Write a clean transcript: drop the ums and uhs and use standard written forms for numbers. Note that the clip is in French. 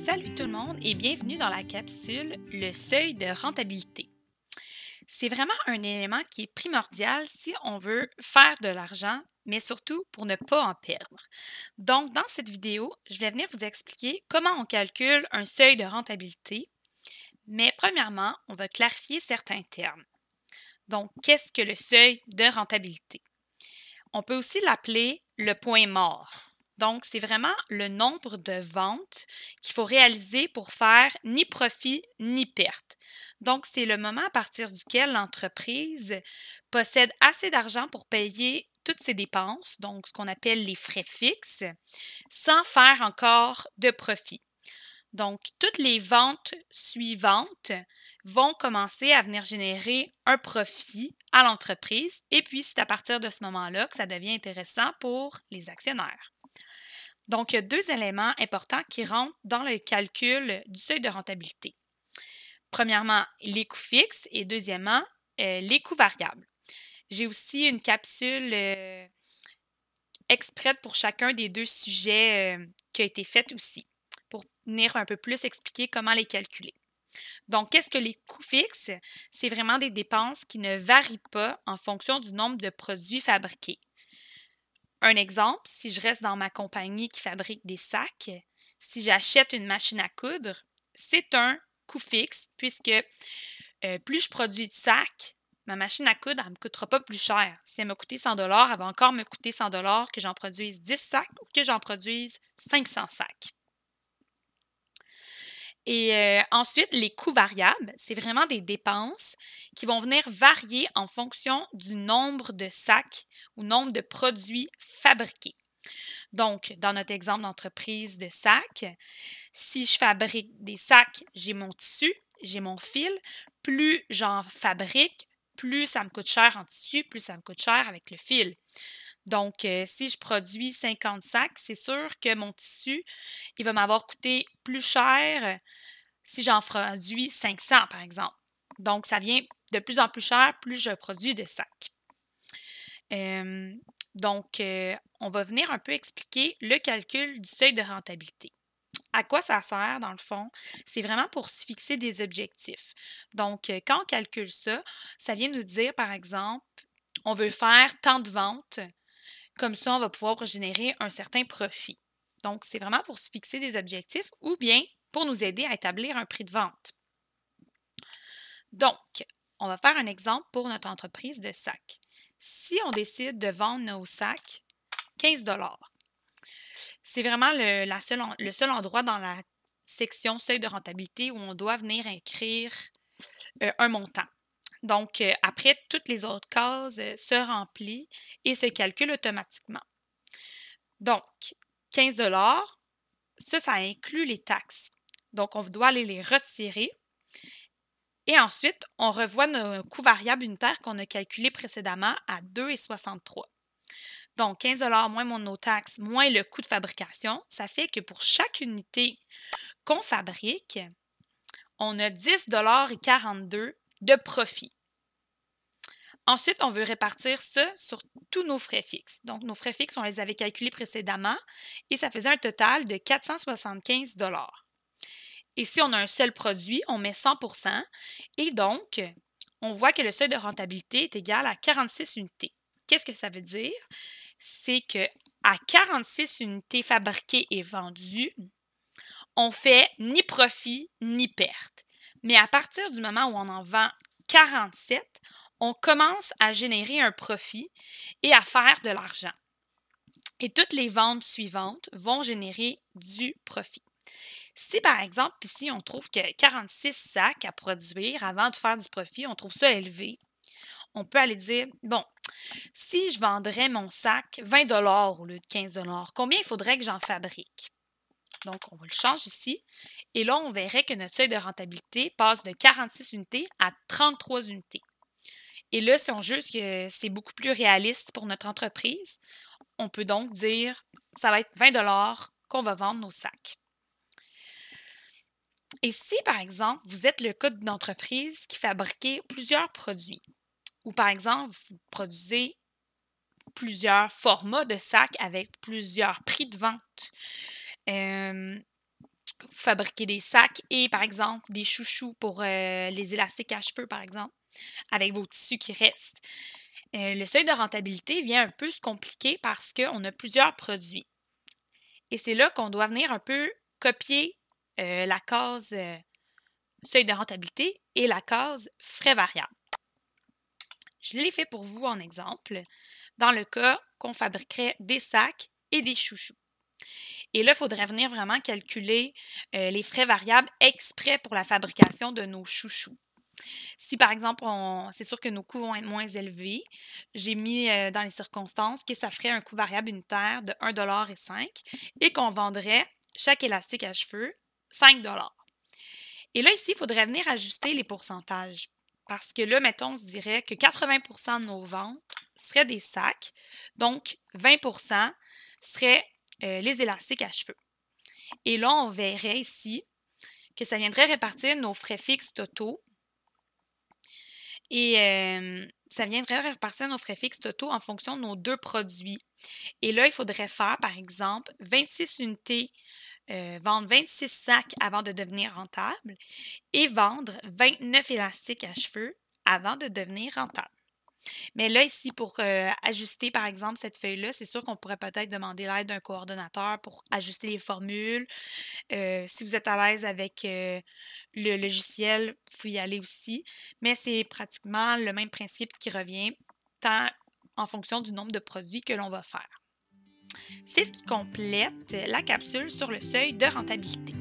Salut tout le monde et bienvenue dans la capsule Le seuil de rentabilité. C'est vraiment un élément qui est primordial si on veut faire de l'argent, mais surtout pour ne pas en perdre. Donc, dans cette vidéo, je vais venir vous expliquer comment on calcule un seuil de rentabilité, mais premièrement, on va clarifier certains termes. Donc, qu'est-ce que le seuil de rentabilité? On peut aussi l'appeler le point mort. Donc, c'est vraiment le nombre de ventes qu'il faut réaliser pour faire ni profit ni perte. Donc, c'est le moment à partir duquel l'entreprise possède assez d'argent pour payer toutes ses dépenses, donc ce qu'on appelle les frais fixes, sans faire encore de profit. Donc, toutes les ventes suivantes vont commencer à venir générer un profit à l'entreprise et puis c'est à partir de ce moment-là que ça devient intéressant pour les actionnaires. Donc, il y a deux éléments importants qui rentrent dans le calcul du seuil de rentabilité. Premièrement, les coûts fixes et deuxièmement, les coûts variables. J'ai aussi une capsule exprès pour chacun des deux sujets qui a été faite aussi, pour venir un peu plus expliquer comment les calculer. Donc, qu'est-ce que les coûts fixes? C'est vraiment des dépenses qui ne varient pas en fonction du nombre de produits fabriqués. Un exemple, si je reste dans ma compagnie qui fabrique des sacs, si j'achète une machine à coudre, c'est un coût fixe puisque plus je produis de sacs, ma machine à coudre, elle ne me coûtera pas plus cher. Si elle m'a coûté 100 elle va encore me coûter 100 que j'en produise 10 sacs ou que j'en produise 500 sacs. Et ensuite, les coûts variables, c'est vraiment des dépenses qui vont venir varier en fonction du nombre de sacs ou nombre de produits fabriqués. Donc, dans notre exemple d'entreprise de sacs, si je fabrique des sacs, j'ai mon tissu, j'ai mon fil. Plus j'en fabrique, plus ça me coûte cher en tissu, plus ça me coûte cher avec le fil. Donc, si je produis 50 sacs, c'est sûr que mon tissu, il va m'avoir coûté plus cher si j'en produis 500, par exemple. Donc, ça vient de plus en plus cher plus je produis de sacs. Donc, on va venir un peu expliquer le calcul du seuil de rentabilité. À quoi ça sert, dans le fond? C'est vraiment pour se fixer des objectifs. Donc, quand on calcule ça, ça vient nous dire, par exemple, on veut faire tant de ventes, comme ça, on va pouvoir générer un certain profit. Donc, c'est vraiment pour se fixer des objectifs ou bien pour nous aider à établir un prix de vente. Donc, on va faire un exemple pour notre entreprise de sacs. Si on décide de vendre nos sacs 15 c'est vraiment le seul endroit dans la section seuil de rentabilité où on doit venir écrire un montant. Donc, après, toutes les autres cases se remplissent et se calculent automatiquement. Donc, 15 ça inclut les taxes. Donc, on doit aller les retirer. Et ensuite, on revoit nos coûts variables unitaires qu'on a calculés précédemment à 2,63. Donc, 15 moins nos taxes, moins le coût de fabrication, ça fait que pour chaque unité qu'on fabrique, on a 10,42 de profit. Ensuite, on veut répartir ça sur tous nos frais fixes. Donc, nos frais fixes, on les avait calculés précédemment et ça faisait un total de 475 Et si on a un seul produit, on met 100 et donc, on voit que le seuil de rentabilité est égal à 46 unités. Qu'est-ce que ça veut dire? C'est qu'à 46 unités fabriquées et vendues, on fait ni profit ni perte. Mais à partir du moment où on en vend 47, on commence à générer un profit et à faire de l'argent. Et toutes les ventes suivantes vont générer du profit. Si par exemple, ici, on trouve que 46 sacs à produire avant de faire du profit, on trouve ça élevé, on peut aller dire, bon, si je vendrais mon sac 20 au lieu de 15 combien il faudrait que j'en fabrique? Donc, on va le changer ici. Et là, on verrait que notre seuil de rentabilité passe de 46 unités à 33 unités. Et là, si on juge que c'est beaucoup plus réaliste pour notre entreprise, on peut donc dire ça va être 20 qu'on va vendre nos sacs. Et si, par exemple, vous êtes le cas d'une entreprise qui fabriquait plusieurs produits, ou par exemple, vous produisez plusieurs formats de sacs avec plusieurs prix de vente, vous fabriquez des sacs et, par exemple, des chouchous pour les élastiques à cheveux, par exemple, avec vos tissus qui restent. Le seuil de rentabilité vient un peu se compliquer parce qu'on a plusieurs produits. Et c'est là qu'on doit venir un peu copier la case seuil de rentabilité et la case frais variables. Je l'ai fait pour vous en exemple, dans le cas qu'on fabriquerait des sacs et des chouchous. Et là, il faudrait venir vraiment calculer les frais variables exprès pour la fabrication de nos chouchous. Si par exemple, c'est sûr que nos coûts vont être moins élevés, j'ai mis dans les circonstances que ça ferait un coût variable unitaire de 1,05$ et qu'on vendrait chaque élastique à cheveux 5$. Et là, ici, il faudrait venir ajuster les pourcentages. Parce que là, mettons, on se dirait que 80% de nos ventes seraient des sacs, donc 20% seraient les élastiques à cheveux. Et là, on verrait ici que ça viendrait répartir nos frais fixes totaux. Et ça viendrait répartir nos frais fixes totaux en fonction de nos deux produits. Et là, il faudrait faire, par exemple, 26 unités, vendre 26 sacs avant de devenir rentable et vendre 29 élastiques à cheveux avant de devenir rentable. Mais là, ici, pour ajuster, par exemple, cette feuille-là, c'est sûr qu'on pourrait peut-être demander l'aide d'un coordonnateur pour ajuster les formules. Si vous êtes à l'aise avec le logiciel, vous pouvez y aller aussi. Mais c'est pratiquement le même principe qui revient, tant en fonction du nombre de produits que l'on va faire. C'est ce qui complète la capsule sur le seuil de rentabilité.